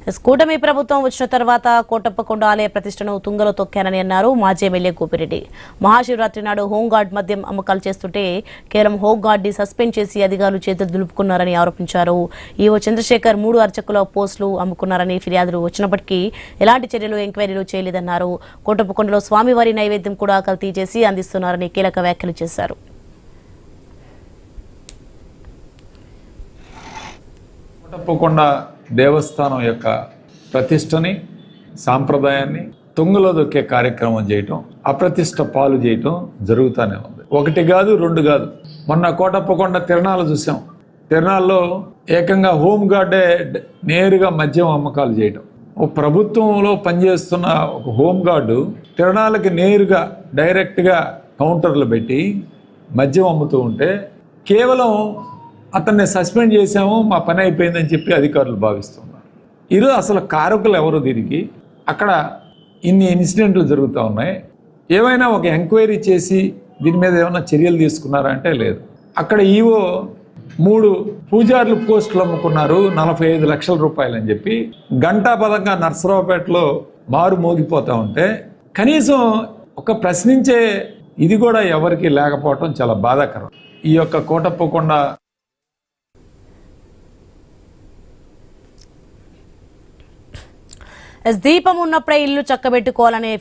కూటమి ప్రభుత్వం వచ్చిన తర్వాత కోటప్పకొండ ఆలయ ప్రతిష్టను తుంగలో తొక్కారని అన్నారు మాజీ ఎమ్మెల్యే గోపిరెడ్డి. మహాశివరాత్రి నాడు హోంగార్డ్ మద్యం అమ్మకాలు చేస్తుంటే కేవలం హోంగార్డ్ ని సస్పెండ్ చేసి అధికారులు చేతులు దులుపుకున్నారని ఆరోపించారు. ఈవో చంద్రశేఖర్ 3 అర్చకుల పోస్టులు అమ్ముకున్నారని ఫిర్యాదులు వచ్చినప్పటికీ ఎలాంటి చర్యలు ఎంక్వైరీలు చేయలేదన్నారు. కోటప్పకొండలో స్వామివారి నైవేద్యం కూడా కల్తీ చేసి అందిస్తున్నారని కీలక వ్యాఖ్యలు చేశారు. కోటప్పకొండ దేవస్థానం యొక్క ప్రతిష్టని సాంప్రదాయాన్ని తుంగలో దొక్కే కార్యక్రమం చేయటం, అప్రతిష్ట పాలు చేయటం జరుగుతూనే ఉంది. 1 కాదు 2 కాదు. మొన్న కోటప్పకొండ తిరణాలు చూసాం. తిరణాల్లో ఏకంగా హోమ్ గార్డే నేరుగా మద్యం అమ్మకాలు చేయటం. ప్రభుత్వంలో పనిచేస్తున్న ఒక హోమ్ గార్డు తిరణాలకి నేరుగా డైరెక్ట్గా కౌంటర్లు పెట్టి మద్యం అమ్ముతూ ఉంటే కేవలం అతన్ని సస్పెండ్ చేసాము, మా పని అయిపోయిందని చెప్పి అధికారులు భావిస్తున్నారు. ఈరోజు అసలు కారకులు ఎవరు దీనికి? అక్కడ ఇన్ని ఇన్సిడెంట్లు జరుగుతూ ఉన్నాయి. ఏమైనా ఒక ఎంక్వైరీ చేసి దీని మీద ఏమైనా చర్యలు తీసుకున్నారా అంటే లేదు. అక్కడ ఈవో 3 పూజారులు పోస్టులు అమ్ముకున్నారు 45 లక్షల రూపాయలు అని చెప్పి గంటాపదంగా నర్సరావుపేటలో మారు మోగిపోతూ ఉంటే కనీసం ఒక ప్రశ్నించే ఇది కూడా ఎవరికి లేకపోవటం చాలా బాధాకరం. ఈ యొక్క కోటప్పకొండ దీపం ఉన్నప్పుడే ఇల్లు చక్కబెట్టుకోవాలనే